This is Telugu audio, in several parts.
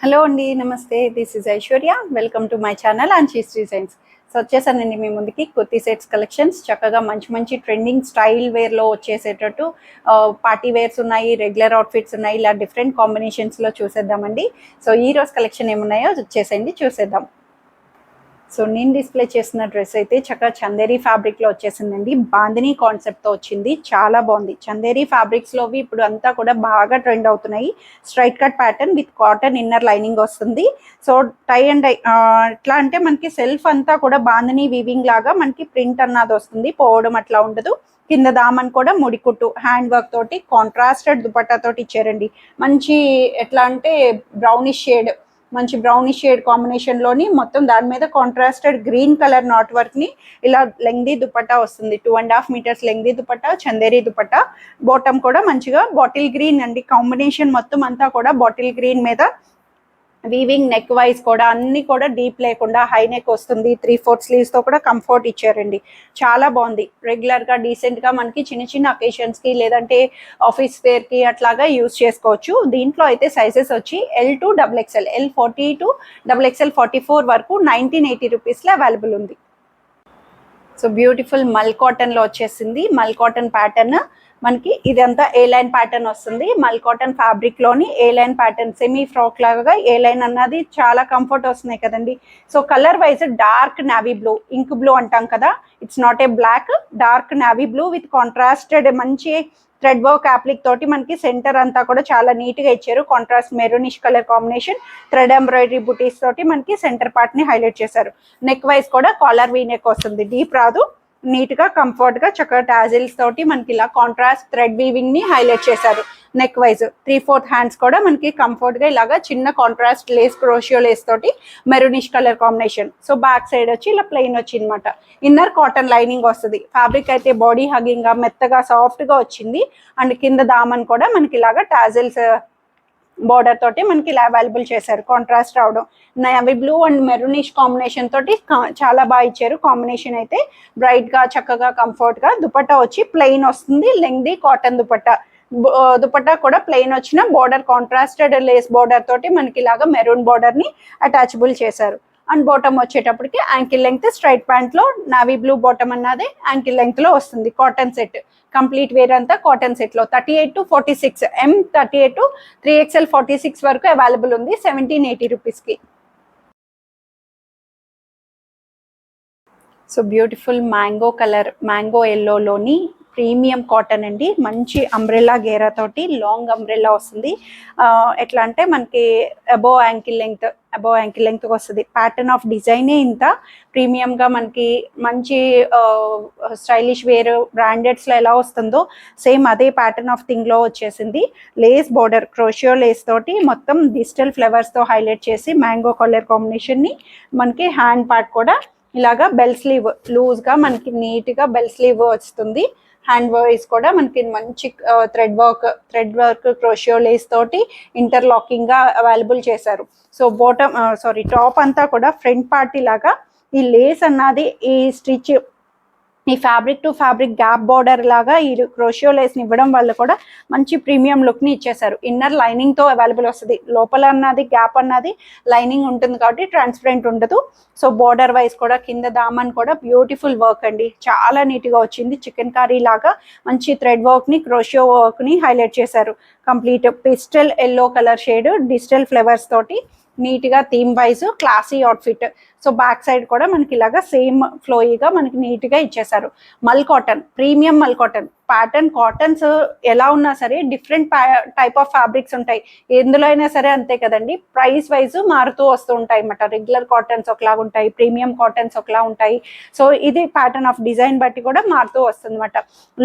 హలో అండి, నమస్తే. This is Aishwarya. Welcome to my channel Anshi's designs. So వచ్చేసానండి మీ ముందుకి కుర్తీ సెట్స్ కలెక్షన్స్. చక్కగా మంచి మంచి ట్రెండింగ్ స్టైల్ వేర్లో వచ్చేసేటట్టు పార్టీ వేర్స్ ఉన్నాయి, రెగ్యులర్ అవుట్ఫిట్స్ ఉన్నాయి. ఇలా డిఫరెంట్ కాంబినేషన్స్లో చూసేద్దామండి. సో ఈ రోజు కలెక్షన్ ఏమున్నాయో వచ్చేసేయండి, చూసేద్దాం. సో నేను డిస్ప్లే చేసిన డ్రెస్ అయితే చక్కగా చందేరి ఫ్యాబ్రిక్లో వచ్చేసిందండి. బాందినీ కాన్సెప్ట్తో వచ్చింది, చాలా బాగుంది. చందేరి ఫ్యాబ్రిక్స్లోవి ఇప్పుడు అంతా కూడా బాగా ట్రెండ్ అవుతున్నాయి. Straight cut pattern with cotton inner lining వస్తుంది. సో టై అండ్ డై ఎట్లా అంటే మనకి సెల్ఫ్ అంతా కూడా బాందినీ వీవింగ్ లాగా మనకి ప్రింట్ అన్నది వస్తుంది, పోవడం అట్లా ఉండదు. కింద దామన్ కూడా ముడికుట్టు హ్యాండ్ వర్క్ తోటి కాంట్రాస్టెడ్ దుపట్టా తోటి ఇచ్చారండి. మంచి ఎట్లా అంటే బ్రౌనిష్ షేడ్, మంచి బ్రౌనిష్ షేడ్ కాంబినేషన్ లోని మొత్తం దాని మీద contrasted green colour knot work ని ఇలా లెంగ్దీ దుపట్టా వస్తుంది. 2.5 metres lengthy dupatta, Chanderi dupatta. Bottom కూడా మంచిగా బాటిల్ గ్రీన్ అండి, కాంబినేషన్ మొత్తం అంతా కూడా బాటిల్ గ్రీన్ మీద వీవింగ్ నెక్ వైజ్ కూడా అన్ని కూడా డీప్ లేకుండా హై నెక్ వస్తుంది. 3/4 స్లీవ్స్ తో కూడా కంఫర్ట్ ఇచ్చారండి, చాలా బాగుంది. రెగ్యులర్ గా డీసెంట్ గా మనకి చిన్న చిన్న అకేషన్స్ కి లేదంటే ఆఫీస్ వేర్ కి అట్లాగా యూజ్ చేసుకోవచ్చు. దీంట్లో అయితే సైజెస్ వచ్చి L to XXL, L40 to XXL 44 వరకు 1980 రూపీస్లో అవైలబుల్ ఉంది. సో బ్యూటిఫుల్ మల్ కాటన్ లో వచ్చేసింది. మల్ కాటన్ ప్యాటర్న్ మనకి ఇదంతా ఏ లైన్ ప్యాటర్న్ వస్తుంది. మల్ కాటన్ ఫ్యాబ్రిక్ లోని A line pattern, semi frock లాగా ఏ లైన్ అన్నది చాలా కంఫర్ట్ వస్తున్నాయి కదండి. So colour wise dark navy blue, ink blue అంటాం కదా, it's not a black, dark navy blue with contrasted మంచి థ్రెడ్ వర్క్ యాప్లిక్ తోటి మనకి సెంటర్ అంతా కూడా చాలా నీట్ గా ఇచ్చారు. Contrast maroonish colour combination, thread embroidery బుటీస్ తోటి మనకి సెంటర్ పార్ట్ ని హైలైట్ చేశారు. నెక్ వైజ్ కూడా కాలర్ వీ నెక్ వస్తుంది, డీప్ రాదు. నీట్ గా కంఫర్ట్ గా చక్కగా టాజిల్స్ తోటి మనకి ఇలా కాంట్రాస్ట్ థ్రెడ్ వీవింగ్ ని హైలైట్ చేశారు. నెక్ వైజ్ 3/4 హ్యాండ్స్ కూడా మనకి కంఫర్ట్ గా ఇలాగా చిన్న కాంట్రాస్ట్ లేస్, క్రోషియో లేస్ తోటి maroonish colour combination. So back side వచ్చి ఇలా ప్లెయిన్ వచ్చి అనమాట. ఇన్నర్ కాటన్ లైనింగ్ వస్తుంది. ఫ్యాబ్రిక్ అయితే బాడీ హగింగ్ గా మెత్తగా సాఫ్ట్ గా వచ్చింది. అండ్ కింద దామన్ కూడా మనకి ఇలాగా టాజిల్స్ బార్డర్ తోటి మనకి ఇలా అవైలబుల్ చేశారు. కాంట్రాస్ట్ రావడం, navy blue and maroonish combination తోటి చాలా బాగా ఇచ్చారు. కాంబినేషన్ అయితే బ్రైట్ గా చక్కగా కంఫర్ట్ గా. దుపట్టా వచ్చి ప్లెయిన్ వస్తుంది, లెంగ్దీ కాటన్ దుపట్టా. దుపట్టా కూడా ప్లెయిన్ వచ్చిన బార్డర్ కాంట్రాస్టెడ్ లేస్ బార్డర్ తోటి మనకి ఇలాగా మెరూన్ బార్డర్ ని అటాచబుల్ చేశారు. అండ్ బాటమ్ వచ్చేటప్పటికి యాంకిల్ లెంగ్త్ స్ట్రైట్ ప్యాంట్ లో నావీ బ్లూ బాటమ్ అన్నది యాంకిల్ లెంగ్త్ లో వస్తుంది. కాటన్ సెట్, కంప్లీట్ వేర్ అంతా కాటన్ సెట్ లో 38 to 46, M38 to 3XL 46 వరకు అవైలబుల్ ఉంది 1780 రూపీస్ కి. So beautiful mango colour, mango ఎల్లోలోని ప్రీమియం కాటన్ అండి. మంచి అంబ్రెల్లా గేరా తోటి లాంగ్ అంబ్రెల్లా వస్తుంది. ఎట్లా అంటే మనకి అబోవ్ యాంకిల్ లెంగ్త్ వస్తుంది. ప్యాటర్న్ ఆఫ్ డిజైనే ఇంత ప్రీమియంగా మనకి మంచి స్టైలిష్ వేర్ బ్రాండెడ్స్లో ఎలా వస్తుందో సేమ్ అదే ప్యాటర్న్ ఆఫ్ థింగ్లో వచ్చేసింది. లేస్ బార్డర్, క్రోషియో లేస్ తోటి మొత్తం డిజిటల్ ఫ్లవర్స్తో హైలైట్ చేసి మ్యాంగో కలర్ కాంబినేషన్ని మనకి హ్యాండ్ పార్ట్ కూడా ఇలాగా బెల్ స్లీవ్ లూజ్గా మనకి నీట్గా బెల్ స్లీవ్ వస్తుంది. హ్యాండ్ వైస్ కూడా మనకి మంచి థ్రెడ్ వర్క్ క్రోషియో లేస్ తోటి ఇంటర్లాకింగ్ గా అవైలబుల్ చేశారు. సో టాప్ అంతా కూడా ఫ్రంట్ పార్టీ లాగా ఈ లేస్ అన్నది ఈ స్టిచ్, ఈ fabric to fabric gap border లాగా ఈ క్రోషియో లేస్ని ఇవ్వడం వల్ల కూడా మంచి ప్రీమియం లుక్ని ఇచ్చేసారు. ఇన్నర్ లైనింగ్తో అవైలబుల్ వస్తుంది. లోపల అన్నది గ్యాప్ అన్నది లైనింగ్ ఉంటుంది కాబట్టి ట్రాన్స్పరెంట్ ఉండదు. సో బార్డర్ వైజ్ కూడా కింద దామన్ కూడా బ్యూటిఫుల్ వర్క్ అండి, చాలా నీట్గా వచ్చింది. చికెన్ కర్రీ లాగా మంచి థ్రెడ్ వర్క్ని, క్రోషియో వర్క్ని హైలైట్ చేశారు. Complete pistol yellow colour shade digital flowers తోటి నీట్గా theme wise classy outfit. So back side కూడా మనకి ఇలాగా సేమ్ ఫ్లోయిగా మనకి నీట్గా ఇచ్చేసారు. మల్ కాటన్, ప్రీమియం మల్ కాటన్ ప్యాటర్న్. కాటన్స్ ఎలా ఉన్నా సరే డిఫరెంట్ టైప్ ఆఫ్ ఫ్యాబ్రిక్స్ ఉంటాయి, ఎందులో అయినా సరే అంతే కదండి. ప్రైస్ వైజ్ మారుతూ వస్తూ ఉంటాయి అన్నమాట. రెగ్యులర్ కాటన్స్ ఒకలాగా ఉంటాయి, ప్రీమియం కాటన్స్ ఒకలా ఉంటాయి. సో ఇది ప్యాటర్న్ ఆఫ్ డిజైన్ బట్టి కూడా మారుతూ వస్తుంది అన్నమాట.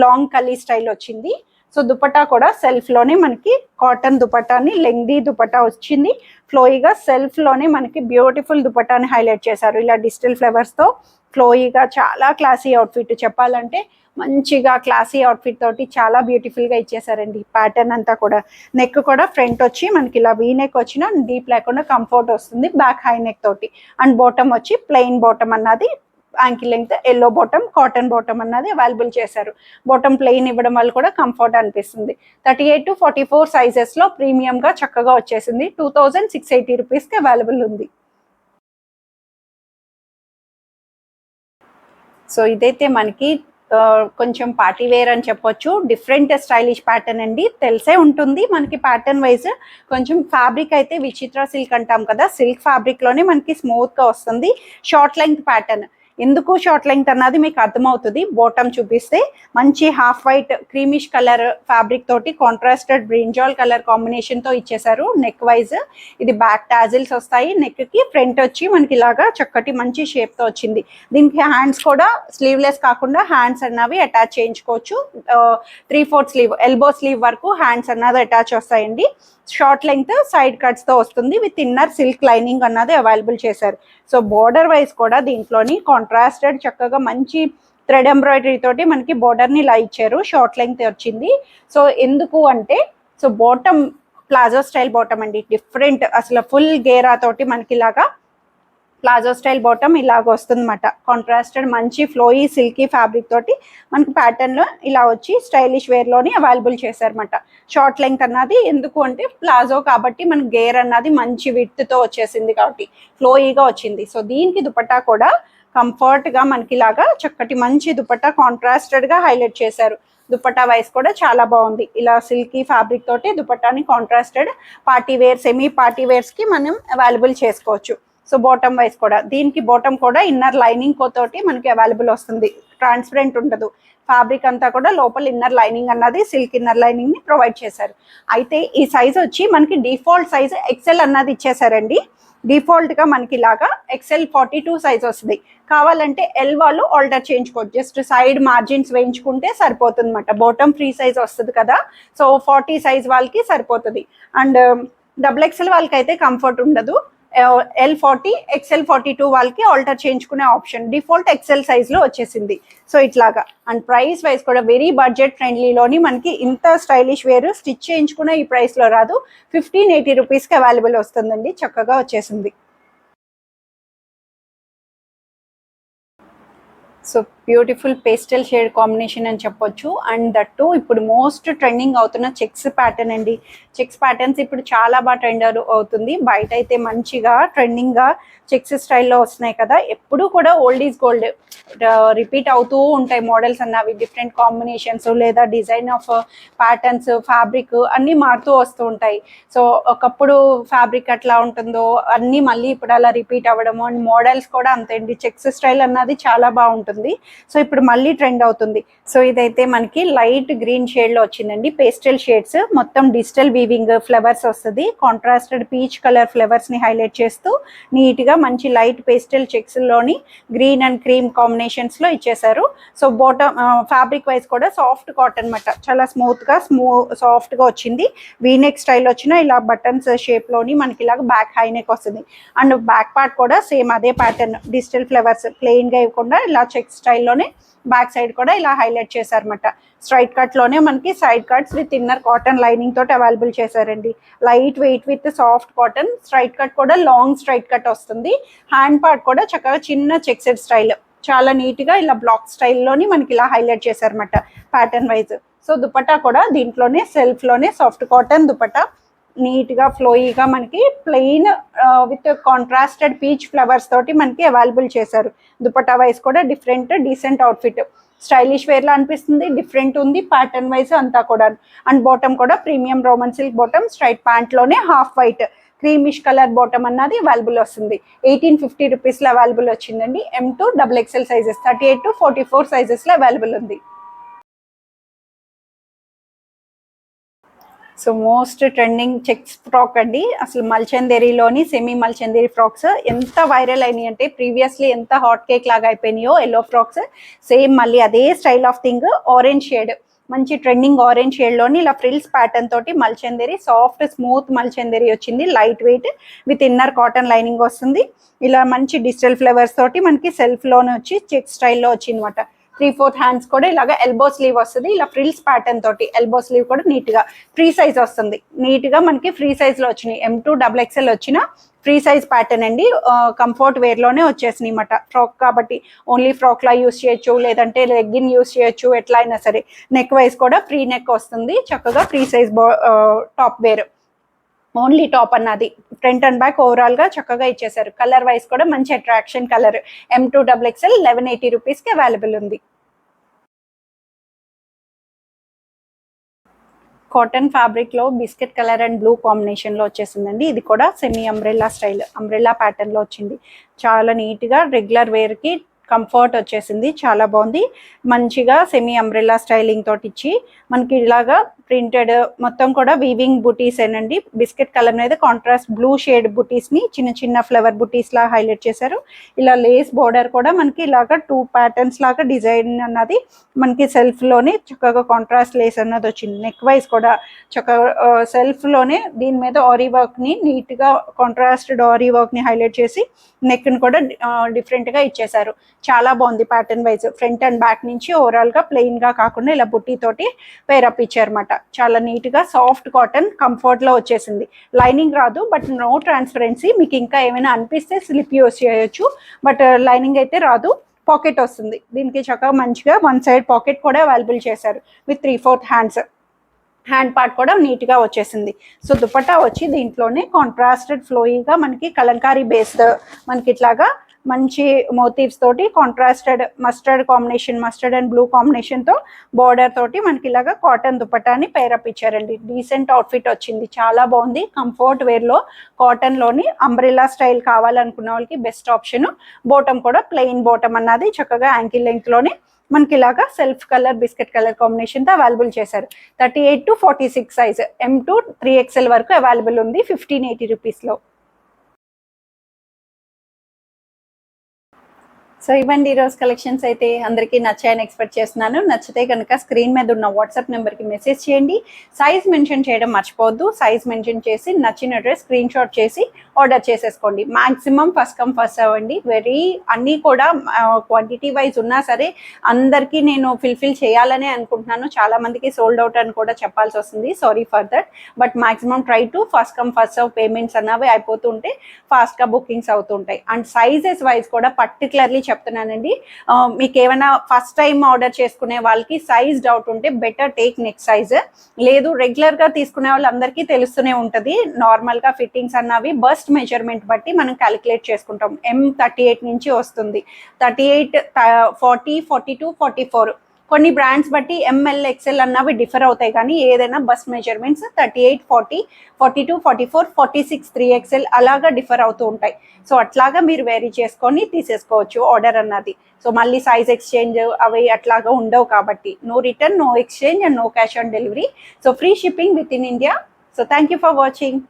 లాంగ్ కలీ స్టైల్ వచ్చింది. సో దుపట్టా కూడా సెల్ఫ్ లోనే మనకి కాటన్ దుపట్టాని లెంగ్దీ దుపట్టా వచ్చింది. ఫ్లోయిగా సెల్ఫ్ లోనే మనకి బ్యూటిఫుల్ దుపట్టాని హైలైట్ చేశారు. ఇలా డిజిటల్ ఫ్లవర్స్ తో ఫ్లోయిగా చాలా క్లాసీ అవుట్ఫిట్, చెప్పాలంటే మంచిగా క్లాసీ అవుట్ఫిట్ తోటి చాలా బ్యూటిఫుల్ గా ఇచ్చేసారండి. ప్యాటర్న్ అంతా కూడా నెక్ కూడా ఫ్రంట్ వచ్చి మనకి ఇలా వీ నెక్ వచ్చిన డీప్ లేకుండా కంఫర్ట్ వస్తుంది, బ్యాక్ హై నెక్ తోటి. అండ్ బాటమ్ వచ్చి ప్లెయిన్ బాటమ్ అన్నది ankle length, yellow bottom, cotton bottom అన్నది అవైలబుల్ చేశారు. బాటమ్ ప్లెయిన్ ఇవ్వడం వల్ల కూడా కంఫర్ట్ అనిపిస్తుంది. 38 to 44 సైజెస్లో ప్రీమియంగా చక్కగా వచ్చేసింది. 2680 రూపీస్కి అవైలబుల్ ఉంది. సో ఇదైతే మనకి కొంచెం పార్టీ వేర్ అని చెప్పొచ్చు. డిఫరెంట్ స్టైలిష్ ప్యాటర్న్ అండి. తెలిసే ఉంటుంది మనకి ప్యాటర్న్ వైజ్. కొంచెం ఫ్యాబ్రిక్ అయితే విచిత్ర సిల్క్ అంటాం కదా, సిల్క్ ఫ్యాబ్రిక్లోనే మనకి స్మూత్గా వస్తుంది. Short length pattern. ఎందుకు షార్ట్ లెంగ్త్ అన్నది మీకు అర్థమవుతుంది. బాటమ్ చూపిస్తే మంచి half white creamish colour fabric తోటి కాంట్రాస్టెడ్ బ్రింజాల్ కలర్ కాంబినేషన్తో ఇచ్చేసారు. నెక్ వైజ్ ఇది బ్యాక్ టాజిల్స్ వస్తాయి. నెక్కి ఫ్రంట్ వచ్చి మనకి ఇలాగా చక్కటి మంచి షేప్తో వచ్చింది. దీనికి హ్యాండ్స్ కూడా స్లీవ్లెస్ కాకుండా హ్యాండ్స్ అన్నవి అటాచ్ చేయించుకోవచ్చు. 3/4 స్లీవ్, ఎల్బో స్లీవ్ వరకు హ్యాండ్స్ అన్నది అటాచ్ వస్తాయండి. షార్ట్ లెంగ్త్ సైడ్ కట్స్తో వస్తుంది. విత్ ఇన్నర్ సిల్క్ లైనింగ్ అన్నది అవైలబుల్ చేశారు. సో బోర్డర్ వైజ్ కూడా దీంట్లోని కాంట్రాస్టెడ్ చక్కగా మంచి థ్రెడ్ ఎంబ్రాయిడరీ తోటి మనకి బోర్డర్ని ఇలా ఇచ్చారు. షార్ట్ లెంగ్త్ వచ్చింది. సో ఎందుకు అంటే so bottom palazzo style bottom అండి. డిఫరెంట్ అసలు ఫుల్ గేరా తోటి మనకి ఇలాగా ప్లాజో స్టైల్ బాటమ్ ఇలాగ వస్తుంది అనమాట. కాంట్రాస్టెడ్ మంచి ఫ్లోయీ సిల్కీ ఫ్యాబ్రిక్ తోటి మనకి ప్యాటర్న్లో ఇలా వచ్చి స్టైలిష్ వేర్లోని అవైలబుల్ చేశారన్నమాట. షార్ట్ లెంగ్త్ అన్నది ఎందుకు అంటే ప్లాజో కాబట్టి మనకి గేర్ అన్నది మంచి విడ్త్తో వచ్చేసింది కాబట్టి ఫ్లోయీగా వచ్చింది. సో దీనికి దుపట్టా కూడా కంఫర్ట్గా మనకి ఇలాగా చక్కటి మంచి దుపట్టా కాంట్రాస్టెడ్గా హైలైట్ చేశారు. దుపట్టా వైస్ కూడా చాలా బాగుంది. ఇలా సిల్కీ ఫ్యాబ్రిక్ తోటి దుపట్టాని contrasted party wear, semi party వేర్స్కి మనం అవైలబుల్ చేసుకోవచ్చు. సో బాటమ్ వైస్ కూడా దీనికి బాటమ్ కూడా ఇన్నర్ లైనింగ్ తోటి మనకి అవైలబుల్ వస్తుంది. ట్రాన్స్పరెంట్ ఉండదు ఫ్యాబ్రిక్ అంతా కూడా. లోపల ఇన్నర్ లైనింగ్ అన్నది సిల్క్ ఇన్నర్ లైనింగ్ని ప్రొవైడ్ చేశారు. అయితే ఈ సైజ్ వచ్చి మనకి డిఫాల్ట్ సైజ్ ఎక్సెల్ అన్నది ఇచ్చేసారండి. డిఫాల్ట్గా మనకి ఇలాగా ఎక్సెల్ 42 సైజ్ వస్తుంది. కావాలంటే ఎల్ వాళ్ళు ఆల్టర్ చేయించుకోవచ్చు. జస్ట్ సైడ్ మార్జిన్స్ వేయించుకుంటే సరిపోతుంది అనమాట. బాటమ్ ఫ్రీ సైజ్ వస్తుంది కదా, సో 40 సైజ్ వాళ్ళకి సరిపోతుంది. అండ్ డబుల్ ఎక్సెల్ వాళ్ళకి అయితే కంఫర్ట్ ఉండదు. L40, XL42 వాళ్ళకి ఆల్టర్ చేయించుకునే ఆప్షన్. డిఫాల్ట్ ఎక్సెల్ సైజ్లో వచ్చేసింది. సో ఇట్లాగా. అండ్ ప్రైస్ వైజ్ కూడా వెరీ బడ్జెట్ ఫ్రెండ్లీలోని మనకి ఇంత స్టైలిష్ వేరు స్టిచ్ చేయించుకునే ఈ ప్రైస్లో రాదు. 1580 రూపీస్కి అవైలబుల్ వస్తుందండి. చక్కగా వచ్చేసింది. So beautiful pastel shade combination అని చెప్పొచ్చు. అండ్ దట్టు ఇప్పుడు మోస్ట్ ట్రెండింగ్ అవుతున్న చెక్స్ ప్యాటర్న్ అండి. చెక్స్ ప్యాటర్న్స్ ఇప్పుడు చాలా బాగా ట్రెండ్ అవుతుంది. బయట అయితే మంచిగా ట్రెండింగ్గా చెక్స్ స్టైల్లో వస్తున్నాయి కదా. ఎప్పుడు కూడా ఓల్డ్ ఈజ్ గోల్డ్, రిపీట్ అవుతూ ఉంటాయి మోడల్స్ అన్నవి. డిఫరెంట్ కాంబినేషన్స్ లేదా డిజైన్ ఆఫ్ ప్యాటర్న్స్, ఫ్యాబ్రిక్ అన్నీ మారుతూ వస్తూ ఉంటాయి. సో ఒకప్పుడు ఫ్యాబ్రిక్ అట్లా ఉంటుందో అన్నీ మళ్ళీ ఇప్పుడు అలా రిపీట్ అవ్వడము. అండ్ మోడల్స్ కూడా అంతే అండి. చెక్స్ స్టైల్ అన్నది చాలా బాగుంటుంది. సో ఇప్పుడు మళ్ళీ ట్రెండ్ అవుతుంది. సో ఇదైతే మనకి లైట్ గ్రీన్ షేడ్ లో వచ్చిందండి. పేస్టల్ షేడ్స్ మొత్తం డిజిటల్ వీవింగ్ ఫ్లవర్స్ వస్తుంది. కాంట్రాస్టెడ్ పీచ్ కలర్ ఫ్లవర్స్ ని హైలైట్ చేస్తూ నీట్ గా మంచి లైట్ పేస్టల్ చెక్స్ లోని గ్రీన్ అండ్ క్రీమ్ కాంబినేషన్స్ లో ఇచ్చేసారు. సో బాటమ్ ఫ్యాబ్రిక్ వైజ్ కూడా సాఫ్ట్ కాటన్ అనమాట. చాలా స్మూత్ గా సాఫ్ట్ గా వచ్చింది. వీనెక్ స్టైల్ వచ్చిన ఇలా బటన్స్ షేప్ లోని మనకి ఇలాగ బ్యాక్ హై నెక్ వస్తుంది. అండ్ బ్యాక్ పార్ట్ కూడా సేమ్ అదే ప్యాటర్న్, డిజిటల్ ఫ్లవర్స్ ప్లెయిన్ గా ఇవ్వకుండా ఇలా చెక్ స్టైల్లోనే బ్యాక్ సైడ్ కూడా ఇలా హైలైట్ చేశారన్నమాట. స్ట్రైట్ కట్ లోనే మనకి side cuts with inner cotton lining తోటి అవైలబుల్ చేశారండి. Light weight with soft cotton. Straight cut కూడా లాంగ్ స్ట్రైట్ కట్ వస్తుంది. హ్యాండ్ పార్ట్ కూడా చక్కగా చిన్న చెక్సెడ్ స్టైల్, చాలా నీట్ గా ఇలా బ్లాక్ స్టైల్లోని మనకి ఇలా హైలైట్ చేశారన్నమాట ప్యాటర్న్ వైజ్. సో దుపట్టా కూడా దీంట్లోనే సెల్ఫ్ లోనే సాఫ్ట్ కాటన్ దుపట్టా, నీట్గా ఫ్లోయీగా మనకి plain with contrasted peach flowers తోటి మనకి అవైలబుల్ చేశారు. దుపట్టా వైజ్ కూడా డిఫరెంట్ డీసెంట్ అవుట్ఫిట్, స్టైలిష్ వేర్లా అనిపిస్తుంది. డిఫరెంట్ ఉంది ప్యాటర్న్ వైజ్ అంతా కూడా. అండ్ బాటమ్ కూడా premium roman silk bottom, straight ప్యాంట్లోనే half white creamish colour bottom అన్నది అవైలబుల్ వస్తుంది. 1850 రూపీస్లో అవైలబుల్ వచ్చిందండి. M2 XXL సైజెస్, 38 to 44 సైజెస్లో అవైలబుల్ ఉంది. So most trending checks frock అండి. అసలు మల్చందేరిలోని సెమీ మల్చందేరి ఫ్రాక్స్ ఎంత వైరల్ అయినాయి అంటే ప్రీవియస్లీ ఎంత హాట్ కేక్ లాగా అయిపోయినాయో ఎల్లో ఫ్రాక్స్, సేమ్ మళ్ళీ అదే style of thing. Orange shade, మంచి ట్రెండింగ్ ఆరెంజ్ షేడ్లోని ఇలా ఫ్రిల్స్ ప్యాటర్న్ తోటి మల్చందేరి, సాఫ్ట్ స్మూత్ మల్చందేరి వచ్చింది. Light weight with inner cotton lining వస్తుంది. ఇలా మంచి డిజిటల్ ఫ్లవర్స్ తోటి మనకి సెల్ఫ్లోనే వచ్చి చెక్ స్టైల్లో వచ్చింది అనమాట. 3/4 హ్యాండ్స్ కూడా ఇలాగ ఎల్బో స్లీవ్ వస్తుంది, ఇలా ఫ్రిల్స్ ప్యాటర్న్ తోటి ఎల్బో స్లీవ్ కూడా నీట్ గా ఫ్రీ సైజ్ వస్తుంది. నీట్ గా మనకి ఫ్రీ సైజ్ లో వచ్చినాయి. M2 XXL వచ్చిన ఫ్రీ సైజ్ ప్యాటర్న్ అండి. కంఫర్ట్ వేర్ లోనే వచ్చేసినాయి అన్నమాట. ఫ్రాక్ కాబట్టి ఓన్లీ ఫ్రాక్ లా యూస్ చేయొచ్చు, లేదంటే లెగ్గిన్ యూస్ చేయొచ్చు, ఎట్లా అయినా సరే. నెక్ వైజ్ కూడా ఫ్రీ నెక్ వస్తుంది, చక్కగా free size top wear. Only top అన్నది ఫ్రంట్ అండ్ బ్యాక్ ఓవరాల్ గా చక్కగా ఇచ్చేసారు. కలర్ వైజ్ కూడా మంచి attraction colour. M2 XXL 1180 rupees కి అవైలబుల్ ఉంది. కాటన్ ఫ్యాబ్రిక్ లో biscuit colour and blue combination లో వచ్చేసిందండి. ఇది కూడా semi umbrella style, umbrella pattern లో వచ్చింది. చాలా నీట్ గా రెగ్యులర్ వేర్ కి కంఫర్ట్ వచ్చేసింది, చాలా బాగుంది. మంచిగా సెమీ అంబ్రెల్లా స్టైలింగ్ తోటి ఇచ్చి మనకి ఇలాగా ప్రింటెడ్ మొత్తం కూడా వీవింగ్ బుటీస్ ఏనండి. బిస్కెట్ కలర్ మీద కాంట్రాస్ట్ బ్లూ షేడ్ బుటీస్ ని చిన్న చిన్న ఫ్లవర్ బుటీస్ లా హైలైట్ చేశారు. ఇలా లేస్ బోర్డర్ కూడా మనకి ఇలాగా 2 ప్యాటర్న్స్ లాగా డిజైన్ అన్నది మనకి సెల్ఫ్ లోనే చక్కగా కాంట్రాస్ట్ లేస్ అన్నది వచ్చింది. నెక్ వైజ్ కూడా చక్కగా సెల్ఫ్ లోనే దీని మీద ఆరీ వర్క్ ని నీట్ గా కాంట్రాస్టెడ్ ఆరీ వర్క్ ని హైలైట్ చేసి నెక్ ని కూడా డిఫరెంట్ గా ఇచ్చేసారు. చాలా బాగుంది pattern wise. Front and back నుంచి ఓవరాల్ గా ప్లెయిన్ గా కాకుండా ఇలా బుట్టి తోటి పేరప్ ఇచ్చారన్నమాట. చాలా నీట్ గా సాఫ్ట్ కాటన్ కంఫర్ట్ లో వచ్చేసింది. లైనింగ్ రాదు, బట్ నో ట్రాన్స్పరెన్సీ. మీకు ఇంకా ఏమైనా అనిపిస్తే స్లిప్ యూస్ చేయొచ్చు, బట్ లైనింగ్ అయితే రాదు. పాకెట్ వస్తుంది దీనికి, చక్కగా మంచిగా 1 సైడ్ పాకెట్ కూడా అవైలబుల్ చేశారు విత్ 3/4 హ్యాండ్స్. హ్యాండ్ పార్ట్ కూడా నీట్ గా వచ్చేసింది. సో దుపట్టా వచ్చి దీంట్లోనే కాంట్రాస్టెడ్ ఫ్లోయిగా మనకి కలంకారీ బేస్డ్ మనకి ఇట్లాగా మంచి మోటివ్స్ తోటి contrasted mustard combination, mustard and blue combination తో బోర్డర్ తోటి మనకి ఇలాగా కాటన్ దుపట్టాని పేరప్ ఇచ్చారండి. డీసెంట్ అవుట్ఫిట్ వచ్చింది, చాలా బాగుంది. కంఫర్ట్ వేర్ లో కాటన్ లోని అంబ్రెల్లా స్టైల్ కావాలనుకున్న వాళ్ళకి బెస్ట్ ఆప్షన్. బోటమ్ కూడా ప్లెయిన్ బోటమ్ అన్నది చక్కగా యాంకిల్ లెంగ్త్ లోనే మనకి ఇలాగా self colour biscuit colour combination తో అవైలబుల్ చేశారు. 38 to 46 సైజ్, M2 3XL వరకు అవైలబుల్ ఉంది 1580 రూపీస్ లో. సో ఇవ్వండి ఈరోజు కలెక్షన్స్ అయితే అందరికీ నచ్చాయని ఎక్స్పెక్ట్ చేస్తున్నాను. నచ్చితే కనుక స్క్రీన్ మీద ఉన్న వాట్సాప్ నెంబర్కి మెసేజ్ చేయండి. సైజ్ మెన్షన్ చేయడం మర్చిపోవద్దు. సైజ్ మెన్షన్ చేసి నచ్చిన డ్రెస్ స్క్రీన్ షాట్ చేసి ఆర్డర్ చేసేసుకోండి. మాక్సిమం ఫస్ట్ కమ్ ఫస్ట్ అవ్వండి. అన్నీ కూడా క్వాంటిటీ వైజ్ ఉన్నా సరే అందరికీ నేను ఫిల్ఫిల్ చేయాలనే అనుకుంటున్నాను. చాలా మందికి సోల్డ్ అవుట్ అని కూడా చెప్పాల్సి వస్తుంది, sorry for that. But maximum try to first come first serve payments అన్నవి అయిపోతుంటే ఫాస్ట్గా బుకింగ్స్ అవుతుంటాయి. అండ్ సైజెస్ వైజ్ కూడా పర్టికులర్లీ చెప్తున్నానండి. మీకు ఏమైనా ఫస్ట్ టైం ఆర్డర్ చేసుకునే వాళ్ళకి సైజ్ డౌట్ ఉంటే బెటర్ టేక్ నెక్స్ట్ సైజ్. లేదు రెగ్యులర్ గా తీసుకునే వాళ్ళందరికీ తెలుస్తూనే ఉంటుంది. నార్మల్ గా ఫిట్టింగ్స్ అన్నవి బస్ట్ మెజర్మెంట్ బట్టి మనం క్యాలిక్యులేట్ చేసుకుంటాం. M38 నుంచి వస్తుంది, 38, 40, 42, 44. కొన్ని బ్రాండ్స్ బట్టి ML XL అన్నవి డిఫర్ అవుతాయి, కానీ ఏదైనా బస్ మెజర్మెంట్స్ 38, 40, 42, 44, 46, 3XL అలాగా డిఫర్ అవుతూ ఉంటాయి. సో అట్లాగా మీరు వేరీ చేసుకొని తీసేసుకోవచ్చు ఆర్డర్ అన్నది. సో మళ్ళీ సైజ్ ఎక్స్చేంజ్ అవి అట్లాగా ఉండవు కాబట్టి no return, no exchange and no cash on delivery. So free shipping within India. So thank you for watching.